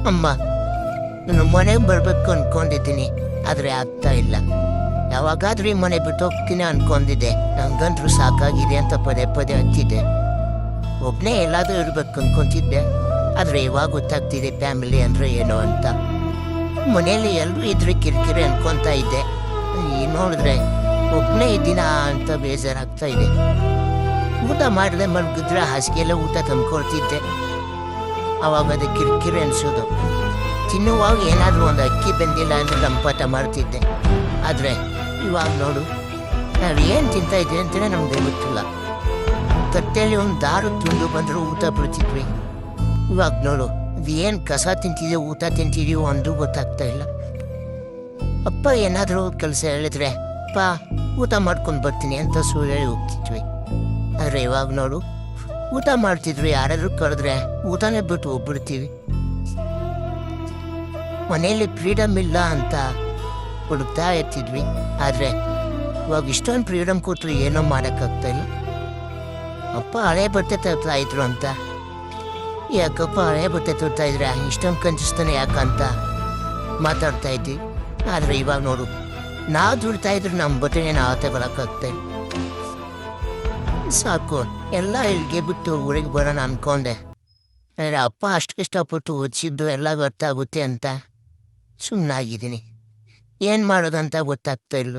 ಅಮ್ಮ, ನಾನು ಮನೆಗೆ ಬರಬೇಕು ಅಂದ್ಕೊಂಡಿದ್ದೀನಿ, ಆದರೆ ಆಗ್ತಾ ಇಲ್ಲ. ಯಾವಾಗಾದ್ರೂ ಈ ಮನೆ ಬಿಟ್ಟು ಹೋಗ್ತೀನಿ ಅಂದ್ಕೊಂಡಿದ್ದೆ. ನಂಗಂತರೂ ಸಾಕಾಗಿದೆ ಅಂತ ಪದೇ ಪದೇ ಅಂತಿದ್ದೆ. ಒಬ್ಬನೇ ಎಲ್ಲಾದರೂ ಇರಬೇಕು ಅಂದ್ಕೊತಿದ್ದೆ, ಆದರೆ ಇವಾಗ ಗೊತ್ತಾಗ್ತಿದೆ ಫ್ಯಾಮಿಲಿ ಅಂದರೆ ಏನು ಅಂತ. ಮನೆಯಲ್ಲಿ ಎಲ್ಲರೂ ಇದ್ರೆ ಕಿರಿಕಿರಿ ಅನ್ಕೊತಾ ಇದ್ದೆ. ಈ ನೋಡಿದ್ರೆ ಒಬ್ಬನೇ ಇದ್ದೀನ ಅಂತ ಬೇಜಾರಾಗ್ತಾ ಇದೆ. ಊಟ ಮಾಡಿದ್ರೆ ಮಲಗಿದ್ರೆ ಹಾಸಿಗೆಲ್ಲ ಊಟ ತಂದ್ಕೊಳ್ತಿದ್ದೆ. ಅವಾಗ ಅದು ಕಿರಿಕಿರಿ ಅನಿಸೋದು. ತಿನ್ನುವಾಗ ಏನಾದರೂ ಒಂದು ಅಕ್ಕಿ ಬಂದಿಲ್ಲ ಅಂದರೆ ರಂಪಾಟ ಮಾಡ್ತಿದ್ದೆ. ಆದರೆ ಇವಾಗ ನೋಡು, ನಾವು ಏನು ತಿಂತಾ ಇದ್ದೀವಿ ಅಂತಲೇ ನಮಗೆ ಗೊತ್ತಿಲ್ಲ. ಕತ್ತೇಲಿ ಒಂದು ದಾರು ತುಂಡು ಬಂದರೂ ಊಟ ಬಿಡ್ತಿದ್ವಿ. ಇವಾಗ ನೋಡು, ಅದು ಏನು ಕಸ ತಿಂತಿದೆಯೋ ಊಟ ತಿಂತಿದೆಯೋ ಅಂದ್ರೂ ಗೊತ್ತಾಗ್ತಾ ಇಲ್ಲ. ಅಪ್ಪ ಏನಾದರೂ ಕೆಲಸ ಹೇಳಿದ್ರೆ ಅಪ್ಪ ಊಟ ಮಾಡ್ಕೊಂಡು ಬರ್ತೀನಿ ಅಂತ ಸುಳ್ಳು ಹೇಳಿ ಹೋಗ್ತಿದ್ವಿ. ಆದರೆ ಇವಾಗ ನೋಡು, ಊಟ ಮಾಡ್ತಿದ್ವಿ, ಯಾರಾದರೂ ಕರೆದ್ರೆ ಊಟನೇ ಬಿಟ್ಟು ಹೋಗ್ಬಿಡ್ತೀವಿ. ಮನೆಯಲ್ಲಿ ಫ್ರೀಡಮ್ ಇಲ್ಲ ಅಂತ ಹುಡುಕ್ತಾ ಇರ್ತಿದ್ವಿ. ಆದರೆ ಇವಾಗ ಇಷ್ಟೊಂದು ಫ್ರೀಡಮ್ ಕೊಟ್ಟರು ಏನೋ ಮಾಡೋಕ್ಕಾಗ್ತಾ ಇಲ್ಲ. ಅಪ್ಪ ಹಳೆ ಬಟ್ಟೆ ತರ್ತಾ ಇದ್ರು ಅಂತ, ಯಾಕಪ್ಪ ಹಳೆ ಬಟ್ಟೆ ತರ್ತಾ ಇದ್ರೆ ಇಷ್ಟೊಂದು ಕಂಜಿಸ್ತಾನೆ ಯಾಕಂತ ಮಾತಾಡ್ತಾ ಇದ್ವಿ. ಆದರೆ ಇವಾಗ ನೋಡು, ನಾವು ದುಡ್ತಾ ಇದ್ರೆ ನಮ್ಮ ಬಟ್ಟೆನೇ ನಾವು ತಗೊಳಕ್ಕಾಗ್ತಾ ಇಲ್ಲ. ಸಾಕು, ಎಲ್ಲ ಇಲ್ಲಿಗೆ ಬಿಟ್ಟು ಊರಿಗೆ ಬರೋಣ ಅಂದ್ಕೊಂಡೆ. ಆದರೆ ಅಪ್ಪ ಅಷ್ಟು ಕಷ್ಟಪಟ್ಟು ಓದಿಸಿದ್ದು ಎಲ್ಲ ಗೊತ್ತಾಗುತ್ತೆ ಅಂತ ಸುಮ್ಮನಾಗಿದ್ದೀನಿ. ಏನು ಮಾಡೋದಂತ ಗೊತ್ತಾಗ್ತಾ ಇಲ್ಲ.